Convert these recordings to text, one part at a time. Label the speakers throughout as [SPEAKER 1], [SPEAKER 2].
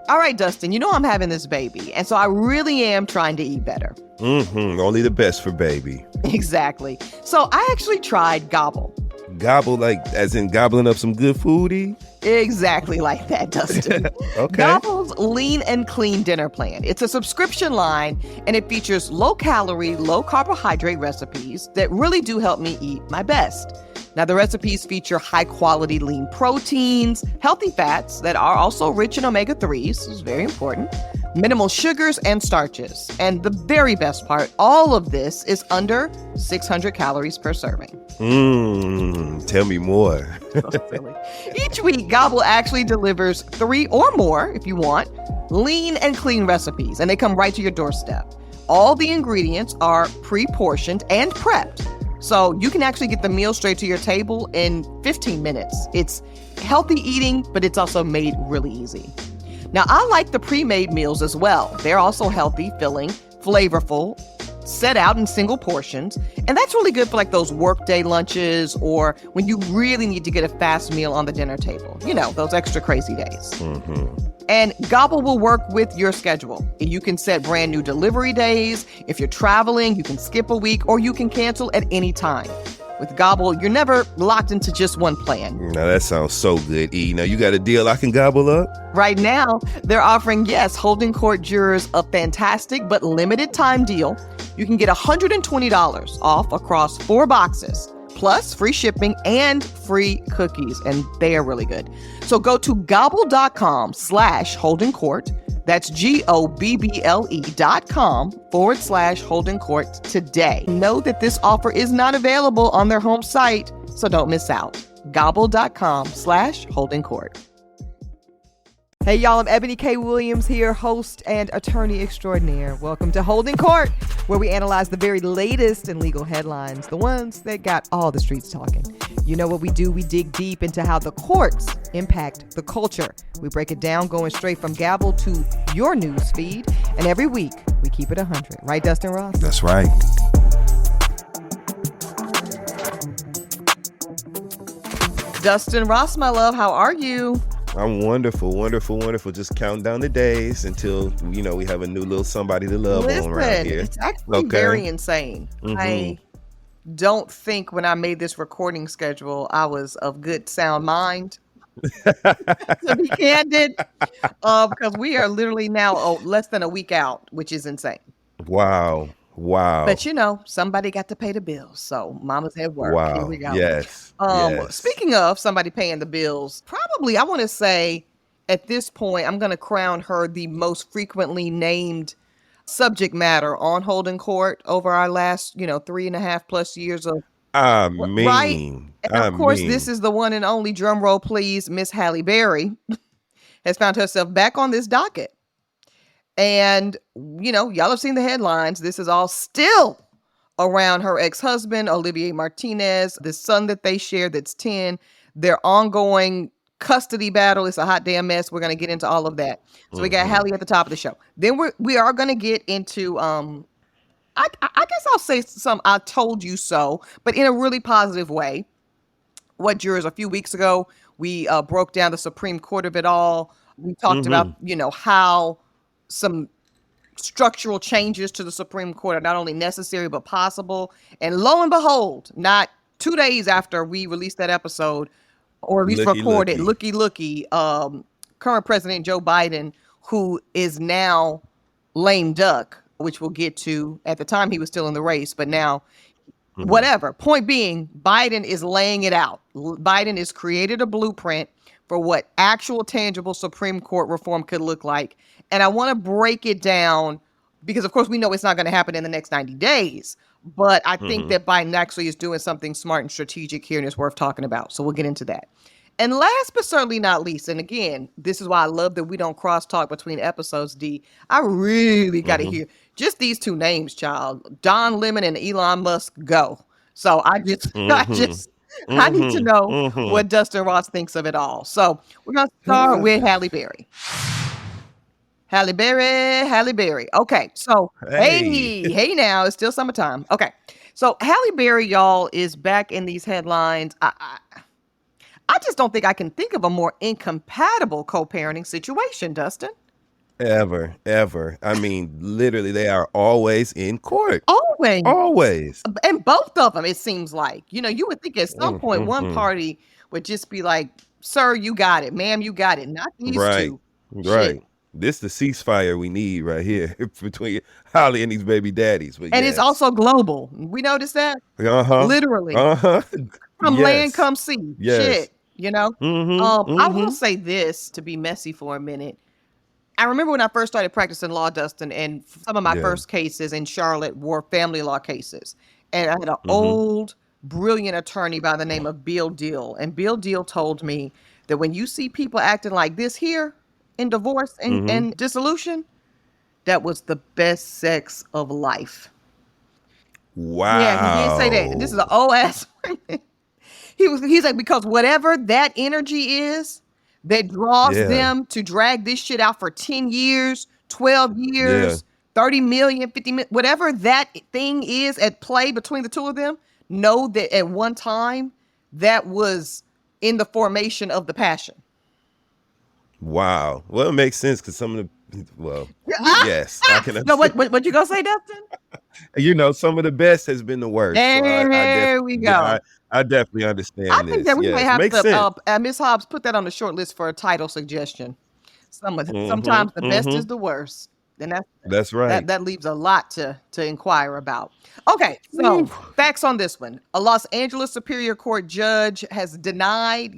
[SPEAKER 1] All right, Dustin, you know I'm having this baby, and so I really am trying to eat better.
[SPEAKER 2] Only the best for baby.
[SPEAKER 1] Exactly. So I actually tried Gobble.
[SPEAKER 2] Gobble, like as in gobbling up some good foodie?
[SPEAKER 1] Exactly like that, Dustin.
[SPEAKER 2] Okay.
[SPEAKER 1] Gobble's Lean and Clean Dinner Plan. It's a subscription line, and it features low-calorie, low-carbohydrate recipes that really do help me eat my best. Now, the recipes feature high-quality lean proteins, healthy fats that are also rich in omega-3s, this is very important, minimal sugars and starches. And the very best part, all of this is under 600 calories per serving.
[SPEAKER 2] Tell me more.
[SPEAKER 1] So silly. Each week, Gobble actually delivers 3 or more, if you want, lean and clean recipes, and they come right to your doorstep. All the ingredients are pre-portioned and prepped. So you can actually get the meal straight to your table in 15 minutes. It's healthy eating, but it's also made really easy. Now, I like the pre-made meals as well. They're also healthy, filling, flavorful, set out in single portions. And that's really good for like those workday lunches or when you really need to get a fast meal on the dinner table. You know, those extra crazy days. And Gobble will work with your schedule. You can set brand new delivery days. If you're traveling, you can skip a week or you can cancel at any time. With Gobble, you're never locked into just one plan.
[SPEAKER 2] Now that sounds so good, E. Now you got a deal I can gobble up?
[SPEAKER 1] Right now, they're offering, Holding Court jurors a fantastic but limited time deal. You can get $120 off across 4 boxes, plus free shipping and free cookies, and they are really good. So go to gobble.com/Holding Court. That's GOBBLE.com/Holding Court today. Know that this offer is not available on their home site, so don't miss out. Gobble.com/Holding Court. Hey, y'all, I'm Eboni K. Williams here, host and attorney extraordinaire. Welcome to Holding Court, where we analyze the very latest in legal headlines, the ones that got all the streets talking. You know what we do? We dig deep into how the courts impact the culture. We break it down, going straight from gavel to your news feed. And every week, we keep it 100. Right, Dustin Ross?
[SPEAKER 2] That's right.
[SPEAKER 1] Dustin Ross, my love, how are you?
[SPEAKER 2] I'm wonderful, wonderful, wonderful. Just counting down the days until, we have a new little somebody to love on around here.
[SPEAKER 1] It's actually very insane. I don't think when I made this recording schedule, I was of good sound mind. To be candid, because we are literally now less than a week out, which is insane.
[SPEAKER 2] Wow.
[SPEAKER 1] But somebody got to pay the bills, so mama's at work.
[SPEAKER 2] Wow.
[SPEAKER 1] Here we go.
[SPEAKER 2] Yes.
[SPEAKER 1] Speaking of somebody paying the bills, probably I want to say at this point I'm going to crown her the most frequently named subject matter on Holding Court over our last 3.5 plus years of right. And of course, this is the one and only, drum roll please, Miss Halle Berry has found herself back on this docket. And, y'all have seen the headlines. This is all still around her ex-husband, Olivier Martinez, the son that they share that's 10, their ongoing custody battle. It's a hot damn mess. We're going to get into all of that. So we got Halle at the top of the show. Then we are going to get into, I guess I'll say some I told you so, but in a really positive way. What jurors a few weeks ago, we broke down the Supreme Court of it all. We talked about, how some structural changes to the Supreme Court are not only necessary, but possible. And lo and behold, not 2 days after we released that episode, or at least recorded, looky, current President Joe Biden, who is now lame duck, which we'll get to. At the time, he was still in the race, but now, whatever. Point being, Biden is laying it out. Biden has created a blueprint for what actual tangible Supreme Court reform could look like. And I want to break it down because, of course, we know it's not going to happen in the next 90 days. But I think that Biden actually is doing something smart and strategic here, and it's worth talking about. So we'll get into that. And last but certainly not least, and again, this is why I love that we don't crosstalk between episodes, D. I really got to hear just these 2 names, child. Don Lemon and Elon Musk, go. So I need to know what Dustin Ross thinks of it all. So we're going to start with Halle Berry. Halle Berry. Okay, so hey now, it's still summertime. Okay, so Halle Berry, y'all, is back in these headlines. I just don't think I can think of a more incompatible co-parenting situation, Dustin.
[SPEAKER 2] Ever. I mean, literally, they are always in court.
[SPEAKER 1] Always.
[SPEAKER 2] Always.
[SPEAKER 1] And both of them, it seems like, you would think at some
[SPEAKER 2] Mm,
[SPEAKER 1] point
[SPEAKER 2] mm,
[SPEAKER 1] one
[SPEAKER 2] mm.
[SPEAKER 1] party would just be like, sir, you got it, ma'am, you got it, not these
[SPEAKER 2] Right.
[SPEAKER 1] two.
[SPEAKER 2] Right.
[SPEAKER 1] Shit.
[SPEAKER 2] This the ceasefire we need right here between Holly and these baby daddies. But
[SPEAKER 1] And it's
[SPEAKER 2] yes.
[SPEAKER 1] also global. We noticed that?
[SPEAKER 2] Uh-huh.
[SPEAKER 1] Literally.
[SPEAKER 2] Uh-huh.
[SPEAKER 1] From land
[SPEAKER 2] Yes.
[SPEAKER 1] come sea.
[SPEAKER 2] Yes.
[SPEAKER 1] Shit. You know?
[SPEAKER 2] Mm-hmm.
[SPEAKER 1] I will
[SPEAKER 2] Mm-hmm.
[SPEAKER 1] say this to be messy for a minute. I remember when I first started practicing law, Dustin, and some of my
[SPEAKER 2] Yeah.
[SPEAKER 1] first cases in Charlotte were family law cases. And I had an
[SPEAKER 2] Mm-hmm.
[SPEAKER 1] old, brilliant attorney by the name of Bill Deal. And Bill Deal told me that when you see people acting like this here in divorce and,
[SPEAKER 2] Mm-hmm.
[SPEAKER 1] and dissolution, that was the best sex of life. Yeah, he did say that. This is an
[SPEAKER 2] Wow.
[SPEAKER 1] old ass. He's like, because whatever that energy is that draws
[SPEAKER 2] Yeah.
[SPEAKER 1] them to drag this shit out for 10 years, 12
[SPEAKER 2] Yeah.
[SPEAKER 1] years, 30 million, 50 million, whatever that thing is at play between the two of them, know that at one time that was in the formation of the passion.
[SPEAKER 2] Wow. Well, it makes sense because some of the
[SPEAKER 1] Ah,
[SPEAKER 2] yes, I can
[SPEAKER 1] no,
[SPEAKER 2] understand.
[SPEAKER 1] what you gonna say, Dustin?
[SPEAKER 2] Some of the best has been the worst. So I
[SPEAKER 1] There we
[SPEAKER 2] definitely
[SPEAKER 1] go.
[SPEAKER 2] I definitely
[SPEAKER 1] I
[SPEAKER 2] understand
[SPEAKER 1] think
[SPEAKER 2] this.
[SPEAKER 1] that we might
[SPEAKER 2] Yes.
[SPEAKER 1] have
[SPEAKER 2] Makes
[SPEAKER 1] to,
[SPEAKER 2] sense.
[SPEAKER 1] Miss Hobbs, put that on the short list for a title suggestion.
[SPEAKER 2] Mm-hmm.
[SPEAKER 1] Sometimes the best
[SPEAKER 2] Mm-hmm.
[SPEAKER 1] is the worst, and
[SPEAKER 2] That's right.
[SPEAKER 1] that leaves a lot to inquire about. Okay, so
[SPEAKER 2] Woo.
[SPEAKER 1] facts on this one: a Los Angeles Superior Court judge has denied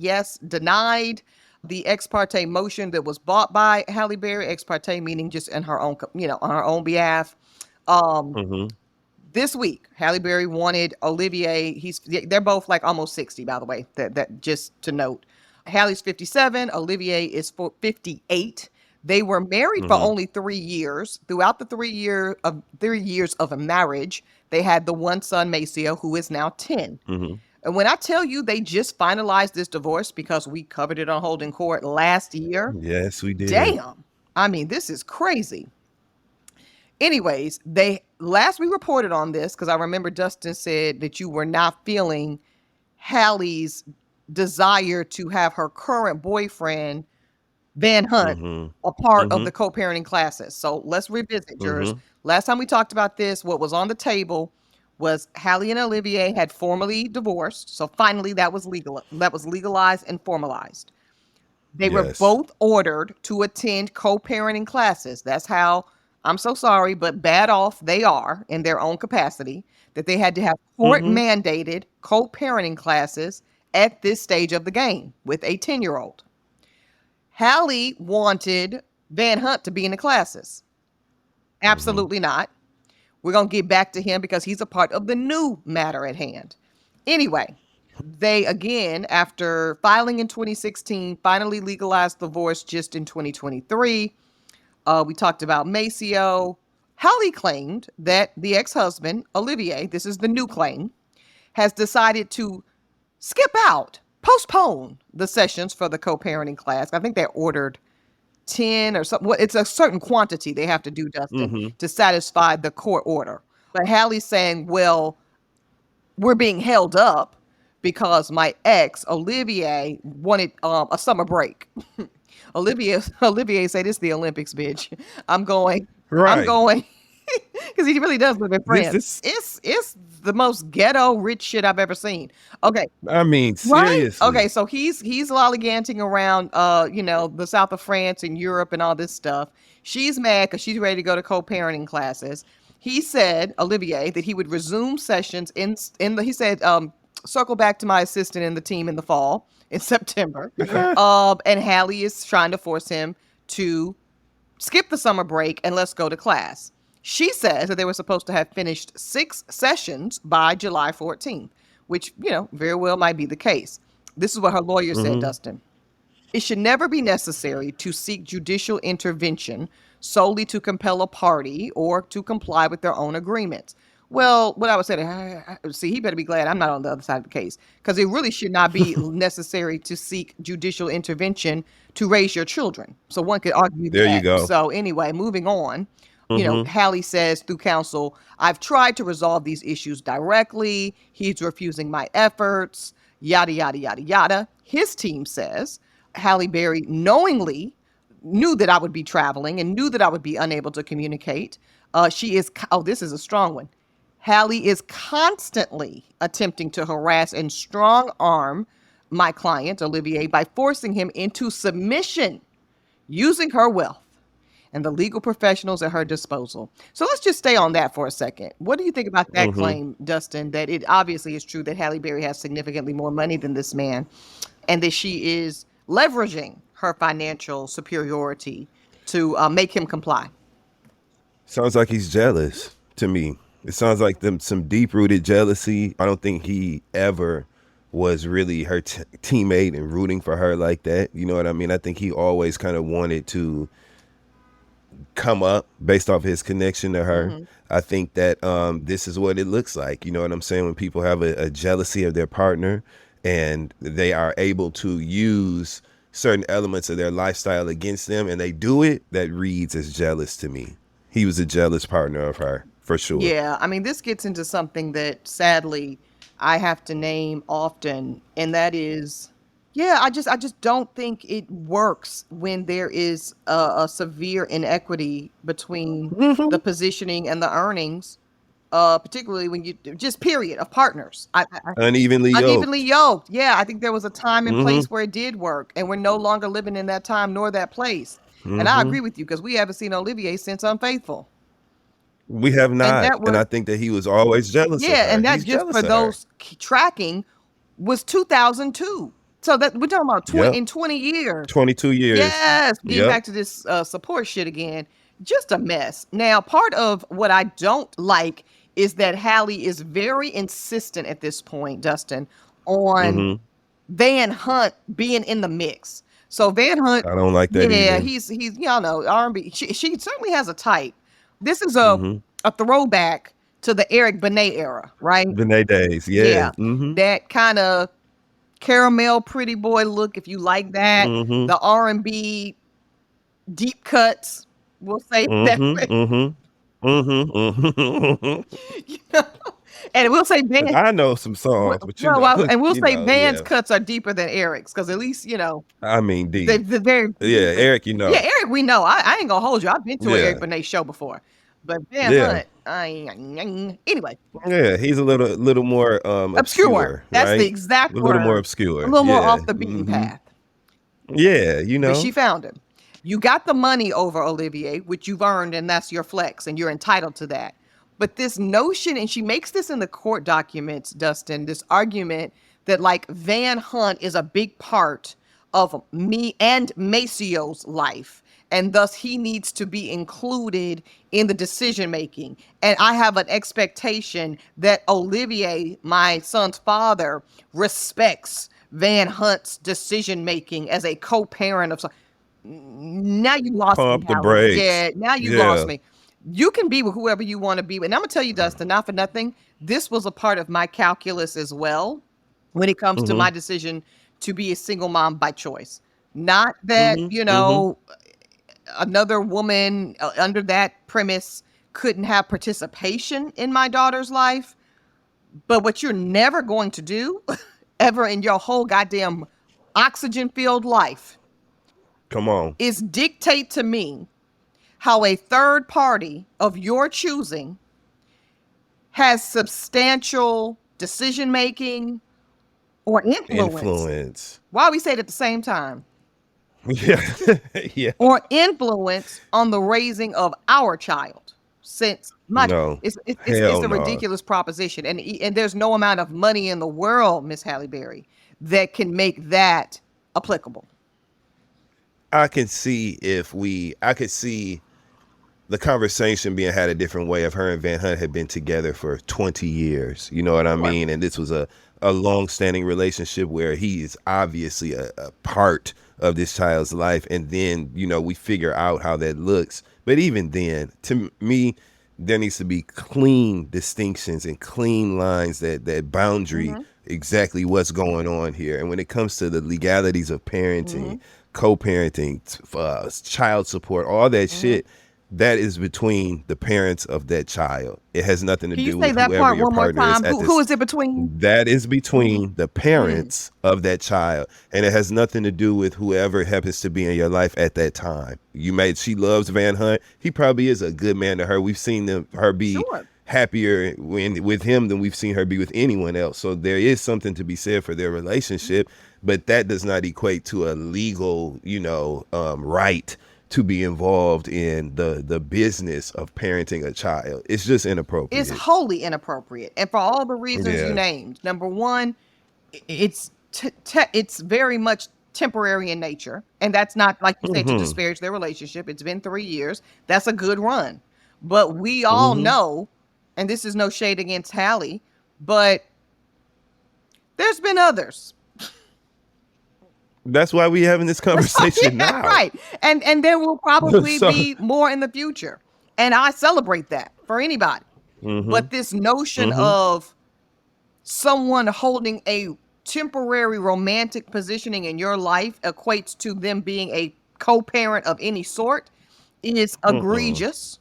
[SPEAKER 1] the ex parte motion that was brought by Halle Berry. Ex parte meaning just in her own, on her own behalf. Um,
[SPEAKER 2] Mm-hmm.
[SPEAKER 1] this week, Halle Berry wanted Olivier. They're both like almost 60, by the way. That just to note. Halle's 57, Olivier is 58. They were married for
[SPEAKER 2] Mm-hmm.
[SPEAKER 1] only 3 years. Throughout the 3 years of a marriage, they had the one son, Maceo, who is now 10.
[SPEAKER 2] Mm-hmm.
[SPEAKER 1] And when I tell you they just finalized this divorce because we covered it on Holding Court last year,
[SPEAKER 2] Yes, we did.
[SPEAKER 1] damn. I mean, this is crazy. Anyways, we reported on this because I remember Dustin said that you were not feeling Hallie's desire to have her current boyfriend, Van Hunt,
[SPEAKER 2] Mm-hmm.
[SPEAKER 1] a part of
[SPEAKER 2] Mm-hmm.
[SPEAKER 1] the co-parenting classes. So let's revisit, jurors.
[SPEAKER 2] Mm-hmm.
[SPEAKER 1] Last time we talked about this, what was on the table was Halle and Olivier had formally divorced. So finally that was legalized and formalized. They were
[SPEAKER 2] Yes.
[SPEAKER 1] both ordered to attend co-parenting classes. That's how, I'm so sorry, but bad off they are in their own capacity, that they had to have court
[SPEAKER 2] Mm-hmm.
[SPEAKER 1] mandated co-parenting classes at this stage of the game with a 10-year-old. Halle wanted Van Hunt to be in the classes. Absolutely not. We're going to get back to him because he's a part of the new matter at hand. Anyway, they again, after filing in 2016, finally legalized divorce just in 2023. We talked about Maceo. Halle claimed that the ex-husband, Olivier, this is the new claim, has decided to postpone the sessions for the co-parenting class. I think they ordered 10 or something. It's a certain quantity they have to do, Dustin,
[SPEAKER 2] Mm-hmm.
[SPEAKER 1] to satisfy the court order. But Halle's saying, well, we're being held up because my ex, Olivier, wanted a summer break. Olivier said, it's the Olympics, bitch. I'm going.
[SPEAKER 2] Right.
[SPEAKER 1] Because he really does live in
[SPEAKER 2] This
[SPEAKER 1] France.
[SPEAKER 2] this
[SPEAKER 1] It's the most ghetto rich shit I've ever seen. Okay,
[SPEAKER 2] I mean,
[SPEAKER 1] right?
[SPEAKER 2] seriously.
[SPEAKER 1] Okay, so he's lollyganting around the south of France and Europe and all this stuff. She's mad because she's ready to go to co-parenting classes. He said, Olivier, that he would resume sessions he said, circle back to my assistant in the team in the fall, in September. And Halle is trying to force him to skip the summer break and let's go to class. She says that they were supposed to have finished 6 sessions by July 14th, which, very well might be the case. This is what her lawyer said,
[SPEAKER 2] Mm-hmm.
[SPEAKER 1] Dustin. It should never be necessary to seek judicial intervention solely to compel a party or to comply with their own agreements. Well, what I would say, see, he better be glad I'm not on the other side of the case, because it really should not be necessary to seek judicial intervention to raise your children. So one could argue
[SPEAKER 2] There you
[SPEAKER 1] that.
[SPEAKER 2] go.
[SPEAKER 1] So anyway, moving on.
[SPEAKER 2] Mm-hmm.
[SPEAKER 1] Halle says through counsel, I've tried to resolve these issues directly. He's refusing my efforts, yada, yada, yada, yada. His team says Halle Berry knowingly knew that I would be traveling and knew that I would be unable to communicate. This is a strong one. Halle is constantly attempting to harass and strong arm my client, Olivier, by forcing him into submission using her wealth and the legal professionals at her disposal. So let's just stay on that for a second. What do you think about that claim, Dustin, that it obviously is true that Halle Berry has significantly more money than this man and that she is leveraging her financial superiority to make him comply?
[SPEAKER 2] Sounds like he's jealous to me. It sounds like some deep-rooted jealousy. I don't think he ever was really her teammate and rooting for her like that. You know what I mean? I think he always kind of wanted to come up based off his connection to her. I think that this is what it looks like. You know what I'm saying? When people have a jealousy of their partner and they are able to use certain elements of their lifestyle against them and they do it, that reads as jealous to me. He was a jealous partner of her, for sure.
[SPEAKER 1] Yeah, I mean, this gets into something that sadly I have to name often, and that is, I just don't think it works when there is a severe inequity between the positioning and the earnings, particularly when you just period of partners.
[SPEAKER 2] Unevenly
[SPEAKER 1] yoked. Yeah, I think there was a time and place where it did work, and we're no longer living in that time nor that place. And I agree with you because we haven't seen Olivier since Unfaithful.
[SPEAKER 2] We have not, and I think that he was always jealous of her.
[SPEAKER 1] And that just for those tracking was 2002. So that we're talking about in 20 years.
[SPEAKER 2] 22 years.
[SPEAKER 1] Yes, getting back to this support shit again. Just a mess. Now, part of what I don't like is that Halle is very insistent at this point, Dustin, on Van Hunt being in the mix. So Van Hunt,
[SPEAKER 2] I don't like that.
[SPEAKER 1] Yeah, he's y'all know R&B. She certainly has a type. This is a throwback to the Eric Benet era, right?
[SPEAKER 2] Benet days, yeah.
[SPEAKER 1] That kind of caramel pretty boy look, if you like that. The R&B deep cuts, we'll say that way. You know? And we'll say Van.
[SPEAKER 2] I know some songs, but
[SPEAKER 1] and we'll say Van's cuts are deeper than Eric's because at least
[SPEAKER 2] I mean, deep.
[SPEAKER 1] They're very
[SPEAKER 2] Eric,
[SPEAKER 1] Yeah, Eric, we know. I ain't gonna hold you. I've been to an Eric Benet show before, but Van Hunt, anyway.
[SPEAKER 2] Yeah, he's a little more obscure.
[SPEAKER 1] That's
[SPEAKER 2] right?
[SPEAKER 1] the exact word.
[SPEAKER 2] A little more obscure.
[SPEAKER 1] A little more off the beaten path.
[SPEAKER 2] Yeah,
[SPEAKER 1] But she found him. You got the money over Olivier, which you've earned, and that's your flex, and you're entitled to that. But this notion, and she makes this in the court documents, Dustin, this argument that like Van Hunt is a big part of me and Maceo's life. And thus he needs to be included in the decision making. And I have an expectation that Olivier, my son's father, respects Van Hunt's decision making as a co-parent of. Now you lost
[SPEAKER 2] Pump
[SPEAKER 1] me.
[SPEAKER 2] The brakes.
[SPEAKER 1] Yeah, now you lost me. You can be with whoever you want to be with. And I'm going to tell you, Dustin, not for nothing, this was a part of my calculus as well when it comes to my decision to be a single mom by choice. Not that, another woman under that premise couldn't have participation in my daughter's life. But what you're never going to do ever in your whole goddamn oxygen-filled life is dictate to me how a third party of your choosing has substantial decision-making or influence. Why we say it at the same time?
[SPEAKER 2] Yeah.
[SPEAKER 1] Or influence on the raising of our child. Since it's a ridiculous proposition. And there's no amount of money in the world, Miss Halle Berry, that can make that applicable.
[SPEAKER 2] I could see the conversation being had a different way if her and Van Hunt had been together for 20 years. You know what I mean? And this was a long-standing relationship where he is obviously a part of this child's life. And then, we figure out how that looks. But even then, to me, there needs to be clean distinctions and clean lines, that boundary, exactly what's going on here. And when it comes to the legalities of parenting, co-parenting, child support, all that shit, that is between the parents of that child. It has nothing to
[SPEAKER 1] Can you
[SPEAKER 2] do
[SPEAKER 1] say
[SPEAKER 2] with
[SPEAKER 1] that
[SPEAKER 2] whoever
[SPEAKER 1] part
[SPEAKER 2] your
[SPEAKER 1] one more
[SPEAKER 2] partner is
[SPEAKER 1] time?
[SPEAKER 2] at
[SPEAKER 1] Who
[SPEAKER 2] this.
[SPEAKER 1] is it between?
[SPEAKER 2] That is between the parents of that child, and it has nothing to do with whoever happens to be in your life at that time. She loves Van Hunt. He probably is a good man to her. We've seen her be
[SPEAKER 1] Sure.
[SPEAKER 2] happier with him than we've seen her be with anyone else. So there is something to be said for their relationship, but that does not equate to a legal, right to be involved in the business of parenting a child. It's just inappropriate.
[SPEAKER 1] It's wholly inappropriate. And for all the reasons you
[SPEAKER 2] Yeah.
[SPEAKER 1] named. Number one, it's very much temporary in nature. And that's not, like you say, to disparage their relationship. It's been 3 years. That's a good run. But we all know, and this is no shade against Halle, but there's been others.
[SPEAKER 2] That's why we having this conversation now.
[SPEAKER 1] Right. And there will probably
[SPEAKER 2] So-
[SPEAKER 1] be more in the future. And I celebrate that for anybody. But this notion of someone holding a temporary romantic positioning in your life equates to them being a co-parent of any sort is egregious.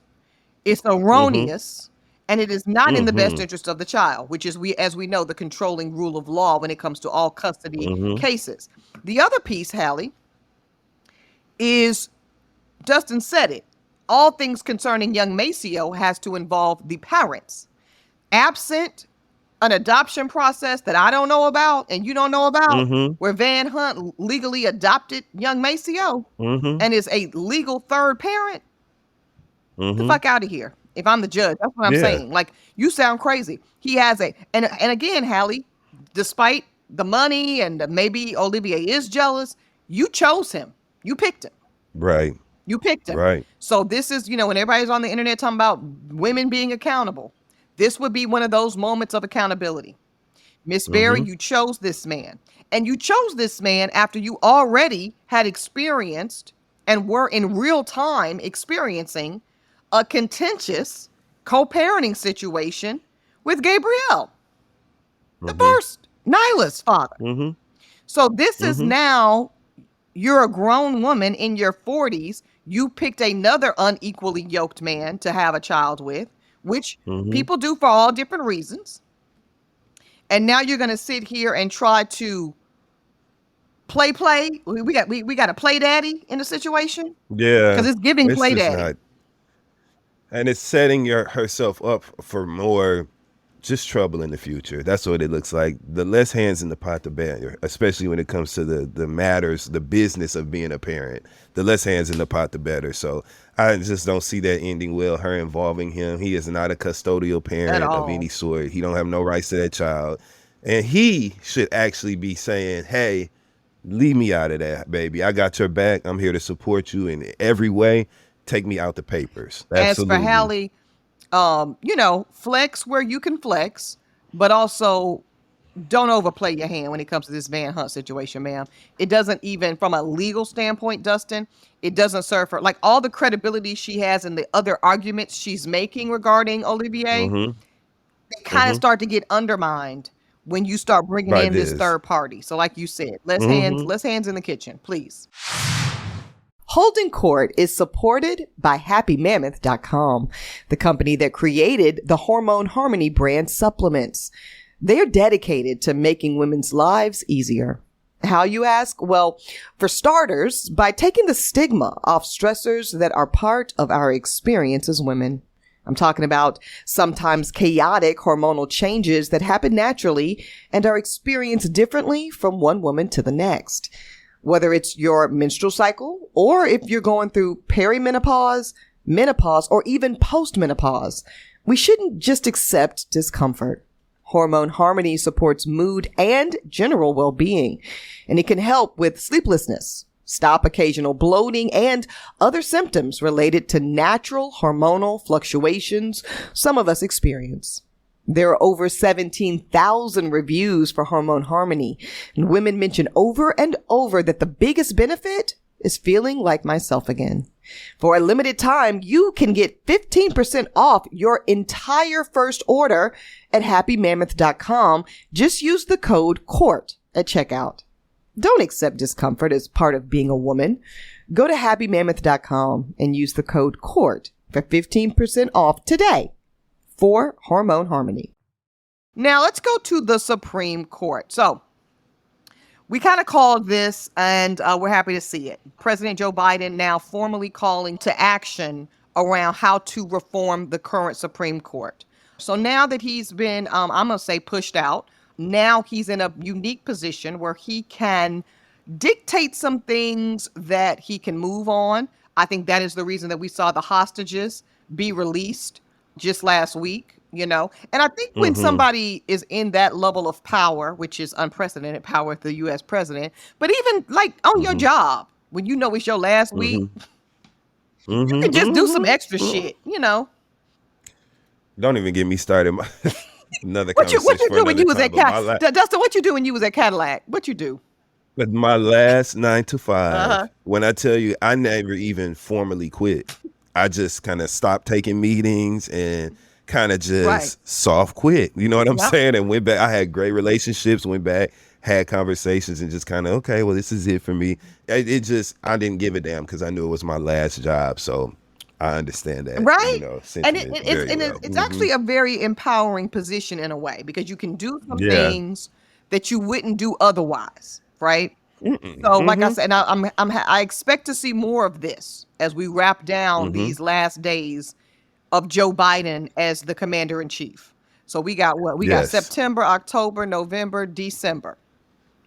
[SPEAKER 1] It's erroneous. And it is not in the best interest of the child, which is, as we know, the controlling rule of law when it comes to all custody cases. The other piece, Halle, is Dustin said it. All things concerning young Maceo has to involve the parents. Absent an adoption process that I don't know about and you don't know about, where Van Hunt legally adopted young Maceo and is a legal third parent, the fuck out of here. If I'm the judge, that's what I'm saying. Like, you sound crazy. He has and again, Halle, despite the money and maybe Olivier is jealous, you chose him. You picked him.
[SPEAKER 2] Right.
[SPEAKER 1] You picked him.
[SPEAKER 2] Right.
[SPEAKER 1] So this is, when everybody's on the internet talking about women being accountable, this would be one of those moments of accountability. Miss Berry, you chose this man. And you chose this man after you already had experienced and were in real time experiencing a contentious co-parenting situation with Gabrielle, the first, Nyla's father. So this is now, you're a grown woman in your 40s. You picked another unequally yoked man to have a child with, which people do for all different reasons. And now you're going to sit here and try to play. We got a play daddy in the situation.
[SPEAKER 2] Yeah.
[SPEAKER 1] Because it's giving play daddy.
[SPEAKER 2] And it's setting herself up for more just trouble in the future. That's what it looks like. The less hands in the pot, the better, especially when it comes to the matters, the business of being a parent. The less hands in the pot, the better. So I just don't see that ending well, her involving him. He is not a custodial parent of any sort. He don't have no rights to that child. And he should actually be saying, hey, leave me out of that, baby. I got your back. I'm here to support you in every way. Take me out the papers. Absolutely.
[SPEAKER 1] As for Halle, flex where you can flex, but also don't overplay your hand when it comes to this Van Hunt situation, ma'am. It doesn't even, from a legal standpoint, Dustin, it doesn't serve her. Like, all the credibility she has in the other arguments she's making regarding Olivier, they kind of start to get undermined when you start bringing in this third party. So like you said, less hands in the kitchen, please. Holding Court is supported by HappyMammoth.com, the company that created the Hormone Harmony brand supplements. They're dedicated to making women's lives easier. How, you ask? Well, for starters, by taking the stigma off stressors that are part of our experience as women. I'm talking about sometimes chaotic hormonal changes that happen naturally and are experienced differently from one woman to the next. Whether it's your menstrual cycle or if you're going through perimenopause, menopause, or even postmenopause, we shouldn't just accept discomfort. Hormone Harmony supports mood and general well-being, and it can help with sleeplessness, stop occasional bloating, and other symptoms related to natural hormonal fluctuations some of us experience. There are over 17,000 reviews for Hormone Harmony, and women mention over and over that the biggest benefit is feeling like myself again. For a limited time, you can get 15% off your entire first order at HappyMammoth.com. Just use the code COURT at checkout. Don't accept discomfort as part of being a woman. Go to HappyMammoth.com and use the code COURT for 15% off today for Hormone Harmony. Now let's go to the Supreme Court. So we kind of called this, and we're happy to see it. President Joe Biden now formally calling to action around how to reform the current Supreme Court. So now that he's been, I'm going to say, pushed out, now he's in a unique position where he can dictate some things that he can move on. I think that is the reason that we saw the hostages be released just last week, you know. And I think when somebody is in that level of power, which is unprecedented power with the U.S. president, but even like on your job, when you know it's your last week, you can just do some extra shit, you know.
[SPEAKER 2] Don't even get me started. Another
[SPEAKER 1] What you
[SPEAKER 2] conversation
[SPEAKER 1] do
[SPEAKER 2] for
[SPEAKER 1] when you was
[SPEAKER 2] another
[SPEAKER 1] at
[SPEAKER 2] time, but
[SPEAKER 1] Cadillac? Dustin, what you do when you was at Cadillac? What you do?
[SPEAKER 2] But my last 9 to 5, when I tell you, I never even formally quit. I just kind of stopped taking meetings and kind of just soft quit. You know what I'm saying? And went back. I had great relationships, went back, had conversations, and just kind of, okay, well, this is it for me. I didn't give a damn because I knew it was my last job. So I understand that.
[SPEAKER 1] Right.
[SPEAKER 2] You know,
[SPEAKER 1] And it's actually a very empowering position in a way, because you can do some things that you wouldn't do otherwise. Right. So like I said, I expect to see more of this as we wrap down these last days of Joe Biden as the commander in chief. So we got what? We got September, October, November, December.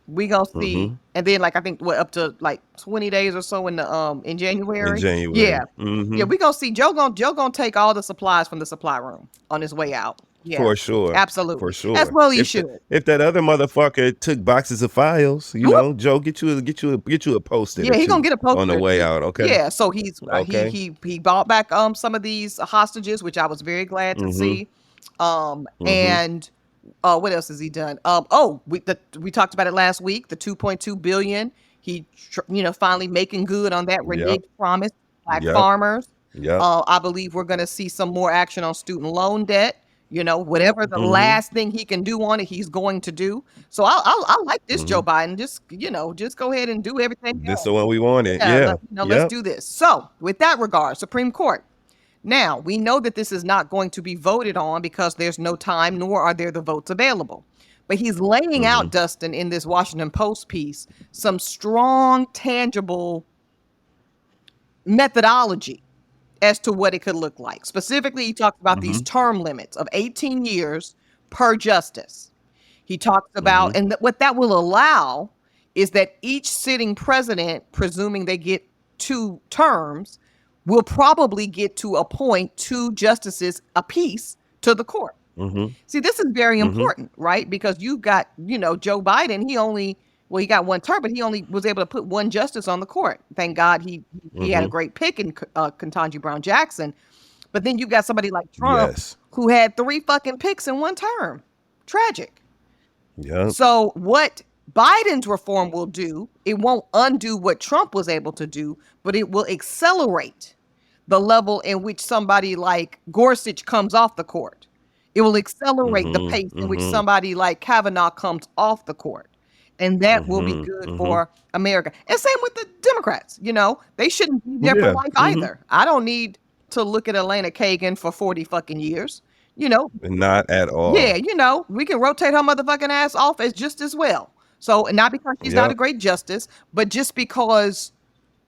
[SPEAKER 1] We gonna see, and then like I think up to like 20 days or so in January. Yeah, we gonna see Joe gonna take all the supplies from the supply room on his way out. Yeah,
[SPEAKER 2] for sure,
[SPEAKER 1] absolutely,
[SPEAKER 2] for sure.
[SPEAKER 1] As well he should.
[SPEAKER 2] If that other motherfucker took boxes of files, you know, Joe, get you a poster.
[SPEAKER 1] Yeah, he gonna get a poster
[SPEAKER 2] on the way out. Okay.
[SPEAKER 1] Yeah, so he's he bought back some of these hostages, which I was very glad to see. And what else has he done? We talked about it last week. The 2.2 billion. He finally making good on that reneged promise. Black farmers. I believe we're gonna see some more action on student loan debt. You know, whatever the last thing he can do on it, he's going to do. So I like this Joe Biden. Just go ahead and do everything.
[SPEAKER 2] This is the one we wanted.
[SPEAKER 1] Let's do this. So with that regard, Supreme Court. Now, we know that this is not going to be voted on because there's no time, nor are there the votes available. But he's laying out, Dustin, in this Washington Post piece, some strong, tangible methodology as to what it could look like. Specifically, he talks about these term limits of 18 years per justice. He talks about, and what that will allow is that each sitting president, presuming they get 2 terms, will probably get to appoint 2 justices apiece to the court. See, this is very important, right? Because you've got, Joe Biden, he got 1 term, but he only was able to put 1 justice on the court. Thank God he had a great pick in Ketanji Brown Jackson. But then you've got somebody like Trump who had 3 fucking picks in 1 term. Tragic. Yeah. So what Biden's reform will do, it won't undo what Trump was able to do, but it will accelerate the level in which somebody like Gorsuch comes off the court. It will accelerate the pace in which somebody like Kavanaugh comes off the court. And that will be good for America. And same with the Democrats. They shouldn't be there for life either. I don't need to look at Elena Kagan for 40 fucking years.
[SPEAKER 2] Not at all.
[SPEAKER 1] Yeah, we can rotate her motherfucking ass off as just as well. So, not because she's not a great justice, but just because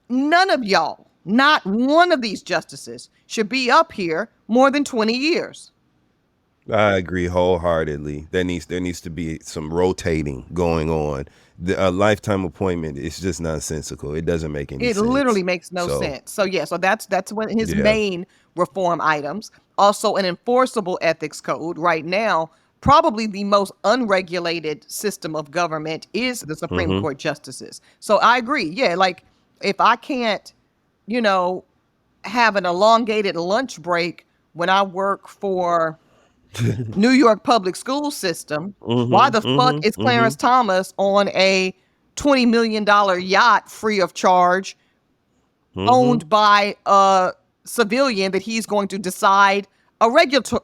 [SPEAKER 1] none of y'all, not one of these justices, should be up here more than 20 years.
[SPEAKER 2] I agree wholeheartedly. There needs to be some rotating going on. A lifetime appointment is just nonsensical. It doesn't make any sense.
[SPEAKER 1] It literally makes no sense. So that's one of his main reform items. Also, an enforceable ethics code. Right now, probably the most unregulated system of government is the Supreme Court justices. So I agree. Yeah, like if I can't, have an elongated lunch break when I work for New York public school system, why the fuck is Clarence Thomas on a $20 million yacht free of charge, owned by a civilian that he's going to decide a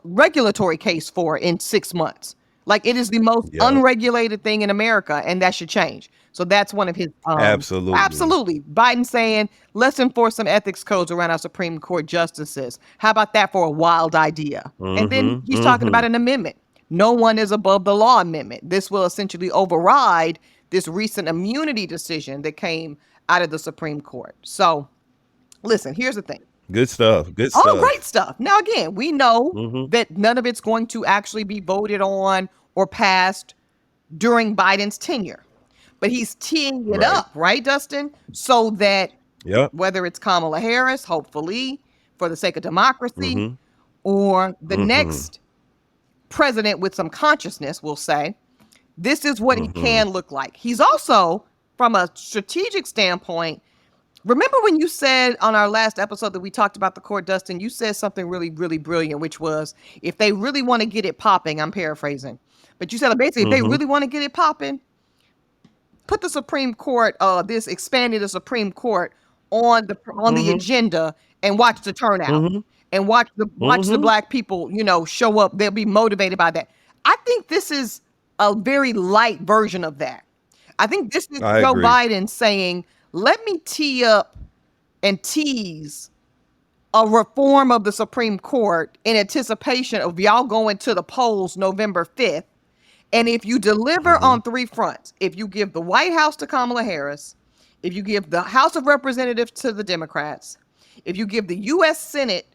[SPEAKER 1] regulatory case for in 6 months? Like, it is the most
[SPEAKER 2] Yep.
[SPEAKER 1] unregulated thing in America, and that should change. So that's one of his
[SPEAKER 2] Absolutely.
[SPEAKER 1] absolutely. Biden saying, let's enforce some ethics codes around our Supreme Court justices. How about that for a wild idea? And then he's talking about an amendment. No one is above the law amendment. This will essentially override this recent immunity decision that came out of the Supreme Court. So listen, here's the thing.
[SPEAKER 2] Good stuff. Good
[SPEAKER 1] All
[SPEAKER 2] stuff.
[SPEAKER 1] great stuff. Now, again, we know that none of it's going to actually be voted on or passed during Biden's tenure. But he's teeing it up, right, Dustin? So that
[SPEAKER 2] Yep.
[SPEAKER 1] whether it's Kamala Harris, hopefully, for the sake of democracy, or the next president with some consciousness will say, this is what he can look like. He's also, from a strategic standpoint, remember when you said on our last episode that we talked about the court, Dustin, you said something really, really brilliant, which was, if they really want to get it popping, I'm paraphrasing, but you said basically, if they really want to get it popping, put the Supreme Court, expanding the Supreme Court on the agenda and watch the turnout and watch the black people, show up. They'll be motivated by that. I think this is a very light version of that. I think this is Joe Biden saying, let me tee up and tease a reform of the Supreme Court in anticipation of y'all going to the polls November 5th. And if you deliver on three fronts, if you give the White House to Kamala Harris, if you give the House of Representatives to the Democrats, if you give the U.S. Senate,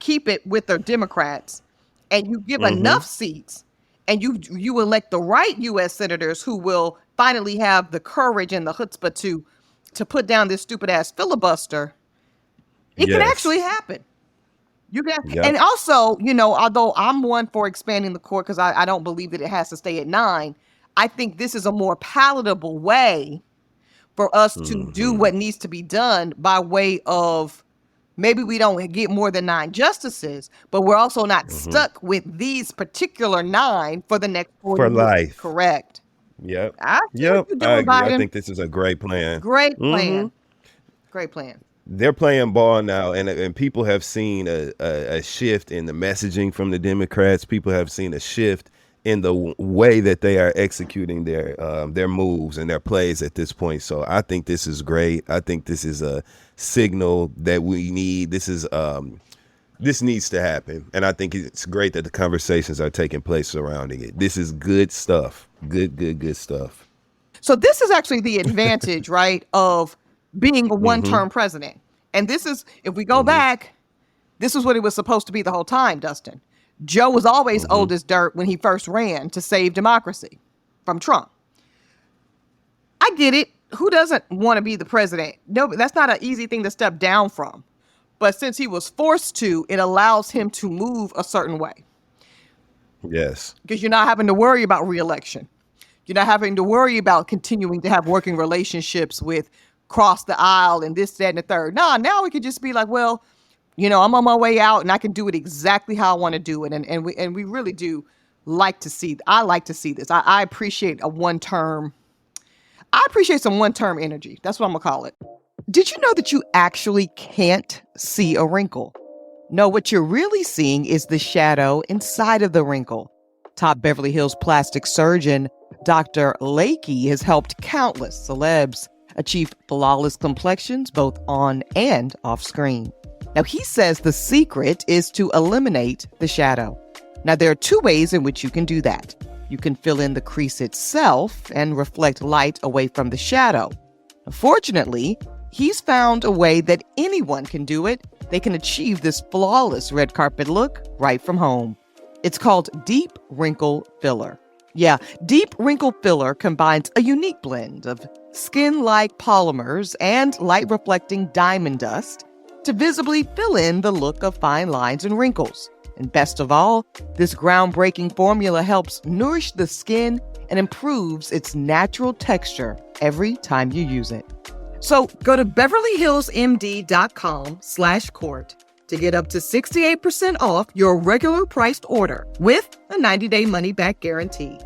[SPEAKER 1] keep it with the Democrats, and you give enough seats, and you elect the right U.S. senators who will finally have the courage and the chutzpah to put down this stupid ass filibuster, it can actually happen. You can, and also, although I'm one for expanding the court because I don't believe that it has to stay at 9, I think this is a more palatable way for us to do what needs to be done by way of maybe we don't get more than 9 justices, but we're also not stuck with these particular 9 for the next 4 years.
[SPEAKER 2] Life.
[SPEAKER 1] Correct.
[SPEAKER 2] Yep.
[SPEAKER 1] I agree.
[SPEAKER 2] I think this is a great plan.
[SPEAKER 1] Great plan. Great plan.
[SPEAKER 2] They're playing ball now, and people have seen a shift in the messaging from the Democrats. People have seen a shift in the way that they are executing their moves and their plays at this point. So I think this is great. I think this is a signal that we need. This needs to happen, and I think it's great that the conversations are taking place surrounding it. This is good stuff. Good stuff.
[SPEAKER 1] So this is actually the advantage, right, of being a one-term president. And this is, if we go back, this is what it was supposed to be the whole time, Dustin. Joe was always old as dirt when he first ran to save democracy from Trump. I get it. Who doesn't want to be the president? No, that's not an easy thing to step down from. But since he was forced to, it allows him to move a certain way.
[SPEAKER 2] Yes.
[SPEAKER 1] Because you're not having to worry about re-election. You're not having to worry about continuing to have working relationships with cross the aisle and this, that, and the third. Now we could just be like, well, I'm on my way out and I can do it exactly how I want to do it. And we really do like to see, I like to see this. I appreciate some one-term energy. That's what I'm going to call it. Did you know that you actually can't see a wrinkle? No, what you're really seeing is the shadow inside of the wrinkle. Top Beverly Hills plastic surgeon Dr. Lakey has helped countless celebs achieve flawless complexions both on and off screen. Now, he says the secret is to eliminate the shadow. Now, there are 2 ways in which you can do that. You can fill in the crease itself and reflect light away from the shadow. Fortunately, he's found a way that anyone can do it. They can achieve this flawless red carpet look right from home. It's called Deep Wrinkle Filler. Yeah, Deep Wrinkle Filler combines a unique blend of skin-like polymers and light-reflecting diamond dust to visibly fill in the look of fine lines and wrinkles. And best of all, this groundbreaking formula helps nourish the skin and improves its natural texture every time you use it. So go to BeverlyHillsMD.com/court to get up to 68% off your regular priced order with a 90-day money-back guarantee.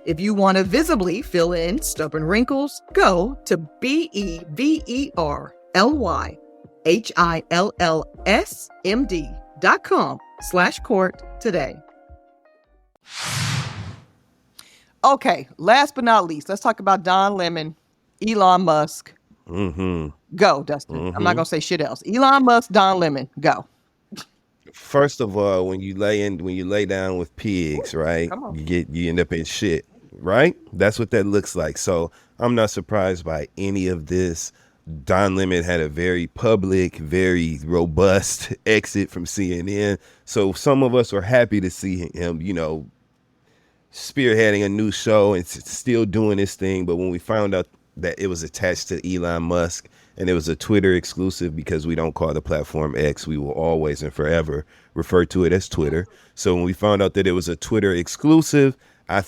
[SPEAKER 1] If you want to visibly fill in stubborn wrinkles, go to BeverlyHillsMD.com/court today. Okay, last but not least, let's talk about Don Lemon, Elon Musk. Go, Dustin. I'm not gonna say shit else. Elon Musk, Don Lemon, go.
[SPEAKER 2] First of all, when you lay down with pigs, right?
[SPEAKER 1] Come on.
[SPEAKER 2] You end up in shit, right? That's what that looks like. So I'm not surprised by any of this. Don Lemon had a very public, very robust exit from CNN. So some of us were happy to see him, spearheading a new show and still doing his thing. But when we found out that it was attached to Elon Musk and it was a Twitter exclusive, because we don't call the platform X, we will always and forever refer to it as Twitter. So when we found out that it was a Twitter exclusive, I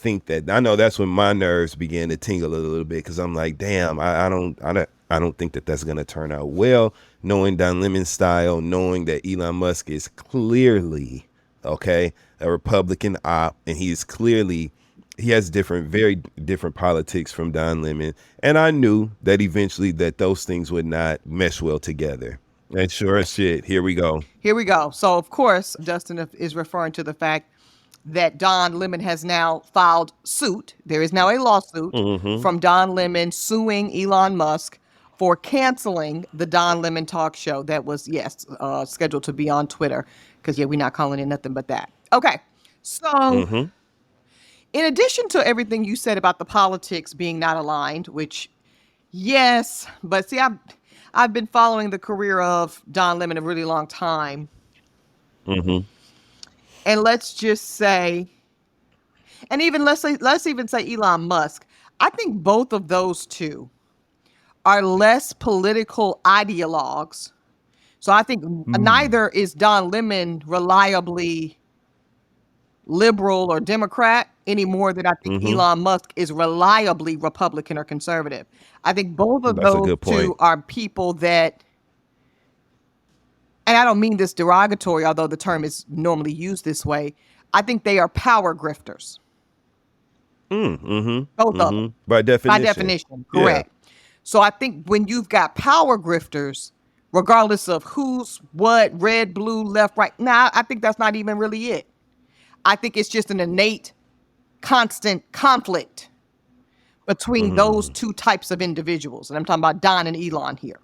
[SPEAKER 2] know that's when my nerves began to tingle a little bit, because I'm like, damn, I don't think that that's gonna turn out well. Knowing Don Lemon's style, knowing that Elon Musk is clearly a Republican op, and he has very different politics from Don Lemon, and I knew that eventually that those things would not mesh well together. And sure as shit, here we go.
[SPEAKER 1] Here we go. So, of course, Dustin is referring to the fact that Don Lemon has now filed suit. There is now a lawsuit from Don Lemon suing Elon Musk for canceling the Don Lemon talk show that was, scheduled to be on Twitter. Because, we're not calling it nothing but that. Okay. So, in addition to everything you said about the politics being not aligned, which, yes, but see, I've been following the career of Don Lemon a really long time. And let's just say, and even let's even say Elon Musk. I think both of those two are less political ideologues. So I think neither is Don Lemon reliably liberal or Democrat any more than I think Elon Musk is reliably Republican or conservative. I think both of
[SPEAKER 2] That's a
[SPEAKER 1] those
[SPEAKER 2] good
[SPEAKER 1] two
[SPEAKER 2] point.
[SPEAKER 1] are people that, and I don't mean this derogatory, although the term is normally used this way. I think they are power grifters. Both of them.
[SPEAKER 2] By definition.
[SPEAKER 1] By definition, correct. So I think when you've got power grifters, regardless of who's what, red, blue, left, right, I think that's not even really it. I think it's just an innate, constant conflict between those two types of individuals. And I'm talking about Don and Elon here.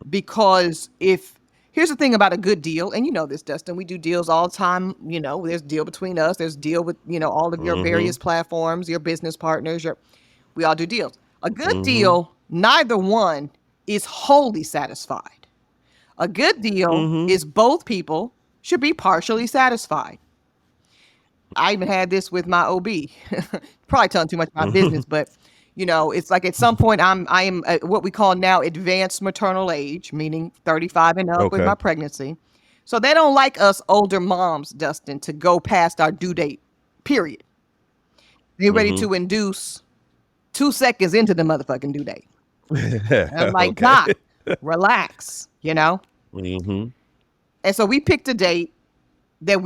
[SPEAKER 1] Because here's the thing about a good deal, and you know this, Dustin, we do deals all the time. There's a deal between us. There's a deal with, all of your various platforms, your business partners. We all do deals. A good deal, neither one is wholly satisfied. A good deal is both people should be partially satisfied. I even had this with my OB. Probably telling too much about business, but it's like at some point I am at what we call now advanced maternal age, meaning 35 and up with my pregnancy. So they don't like us older moms, Dustin, to go past our due date, period. They're ready to induce 2 seconds into the motherfucking due date. And I'm like, Doc, relax, And so we picked a date that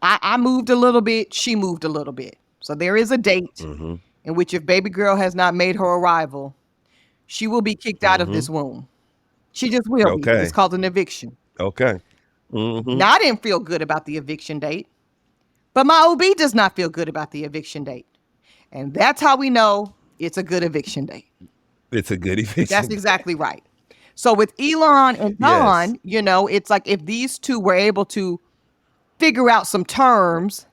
[SPEAKER 1] I moved a little bit, she moved a little bit. So there is a date in which if baby girl has not made her arrival, she will be kicked out of this womb. She just will be. It's called an eviction.
[SPEAKER 2] Okay.
[SPEAKER 1] Now, I didn't feel good about the eviction date, but my OB does not feel good about the eviction date. And that's how we know it's a good eviction date.
[SPEAKER 2] It's a good eviction.
[SPEAKER 1] That's exactly right. So with Elon and Don, it's like if these two were able to figure out some terms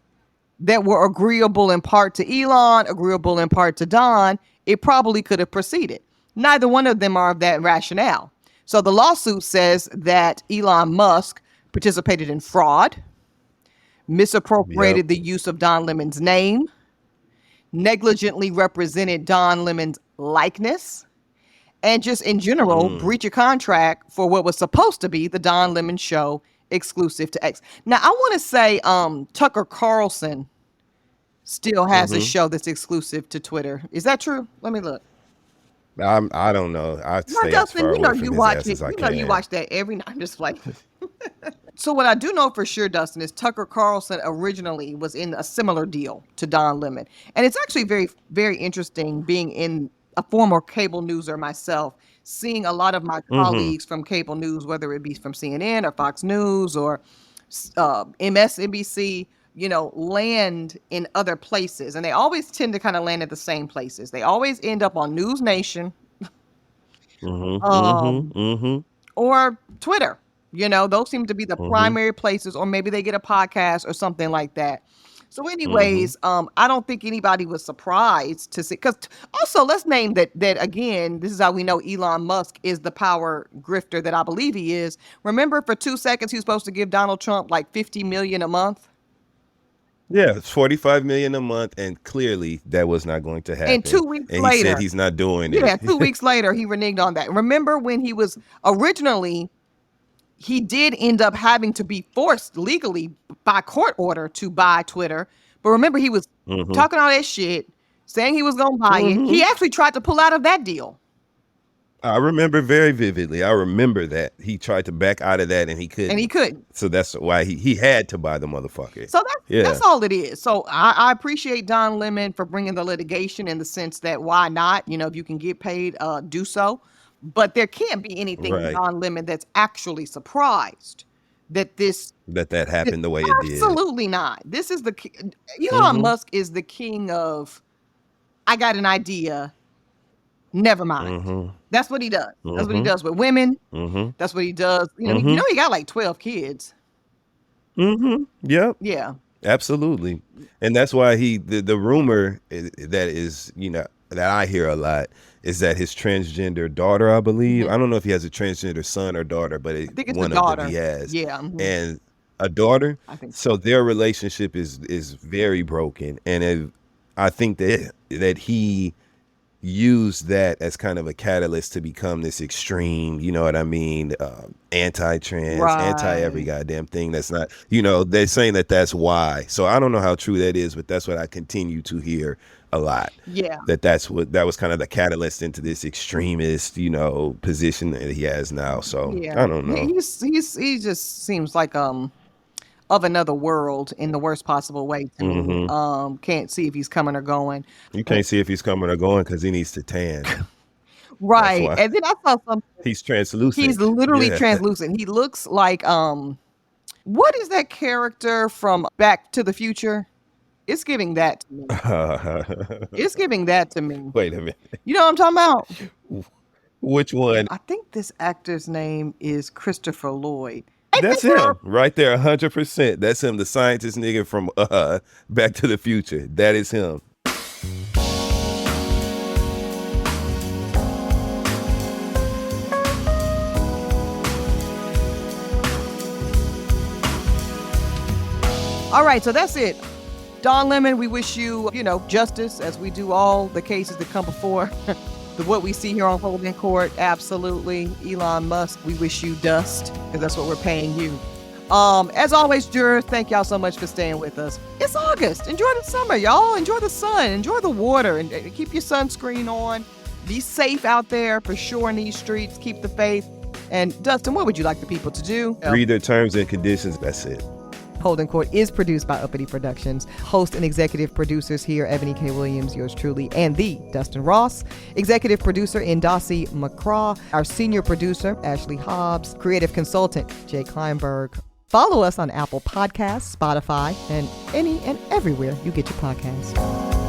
[SPEAKER 1] that were agreeable in part to Elon, agreeable in part to Don, it probably could have proceeded. Neither one of them are of that rationale. So the lawsuit says that Elon Musk participated in fraud, misappropriated the use of Don Lemon's name, negligently represented Don Lemon's likeness, and just in general breach a contract for what was supposed to be the Don Lemon show exclusive to X. Now, I want to say Tucker Carlson still has a show that's exclusive to Twitter. Is that true? Let me look.
[SPEAKER 2] I don't know. I stay as far away from his ass as I can.
[SPEAKER 1] You watch that every night. I'm just like. So what I do know for sure, Dustin, is Tucker Carlson originally was in a similar deal to Don Lemon. And it's actually very, very interesting being in a former cable newser myself, seeing a lot of my colleagues from cable news, whether it be from CNN or Fox News or MSNBC, land in other places. And they always tend to kind of land at the same places. They always end up on News Nation, um, or Twitter. Those seem to be the primary places, or maybe they get a podcast or something like that. So anyways, I don't think anybody was surprised to see, because also let's name that again, this is how we know Elon Musk is the power grifter that I believe he is. Remember, for 2 seconds, he was supposed to give Donald Trump like $50 million a month.
[SPEAKER 2] Yeah, it's 45 million a month, and clearly that was not going to happen.
[SPEAKER 1] And 2 weeks
[SPEAKER 2] and
[SPEAKER 1] later,
[SPEAKER 2] he said he's not doing it.
[SPEAKER 1] Yeah, 2 weeks later, he reneged on that. Remember when he was originally, he did end up having to be forced legally by court order to buy Twitter. But remember, he was talking all that shit, saying he was going to buy it. He actually tried to pull out of that deal.
[SPEAKER 2] I remember very vividly. I remember that he tried to back out of that, and he couldn't. So that's why he had to buy the motherfucker.
[SPEAKER 1] So that's all it is. So I appreciate Don Lemon for bringing the litigation, in the sense that why not? If you can get paid, do so. But there can't be anything in Don Lemon that's actually surprised that that
[SPEAKER 2] happened the way it did.
[SPEAKER 1] Absolutely not. This is Elon Musk is the king of, I got an idea, never mind. That's what he does. That's what he does with women. That's what he does. He got like 12 kids.
[SPEAKER 2] Yep.
[SPEAKER 1] Yeah.
[SPEAKER 2] Absolutely. And that's why the rumor that is, that I hear a lot is that his transgender daughter, I believe, I don't know if he has a transgender son or daughter, but
[SPEAKER 1] I think it's
[SPEAKER 2] one
[SPEAKER 1] a daughter.
[SPEAKER 2] of them he has.
[SPEAKER 1] Yeah.
[SPEAKER 2] And a daughter.
[SPEAKER 1] I think so.
[SPEAKER 2] So their relationship is very broken. And I think that he used that as kind of a catalyst to become this extreme, you know what I mean, anti-trans, anti-every goddamn thing that's not, they're saying that that's why. So I don't know how true that is, but that's what I continue to hear a lot.
[SPEAKER 1] Yeah.
[SPEAKER 2] That was kind of the catalyst into this extremist, position that he has now. So I don't know.
[SPEAKER 1] He just seems like of another world in the worst possible way to me. Can't see if he's coming or going.
[SPEAKER 2] You can't see if he's coming or going because he needs to tan.
[SPEAKER 1] Right. And then I saw something.
[SPEAKER 2] He's translucent.
[SPEAKER 1] He's literally translucent. He looks like what is that character from Back to the Future? It's giving that to me. It's giving that to me.
[SPEAKER 2] Wait a minute.
[SPEAKER 1] You know what I'm talking about?
[SPEAKER 2] Which one?
[SPEAKER 1] I think this actor's name is Christopher Lloyd.
[SPEAKER 2] That's him right there, 100%. That's him, the scientist nigga from Back to the Future. That is him.
[SPEAKER 1] All right, so that's it. Don Lemon, we wish you, justice, as we do all the cases that come before. What we see here on Holding Court, absolutely. Elon Musk, we wish you dust, because that's what we're paying you. As always, jurors, thank y'all so much for staying with us. It's August. Enjoy the summer, y'all. Enjoy the sun. Enjoy the water. And keep your sunscreen on. Be safe out there for sure in these streets. Keep the faith. And Dustin, what would you like the people to do?
[SPEAKER 2] Read their terms and conditions. That's it.
[SPEAKER 1] Holding Court is produced by Uppity Productions. Host and executive producers here, Eboni K. Williams, yours truly, and the Dustin Ross. Executive producer in Dossie, McCraw. Our senior producer, Ashley Hobbs. Creative consultant, Jay Kleinberg. Follow us on Apple Podcasts, Spotify, and any and everywhere you get your podcasts.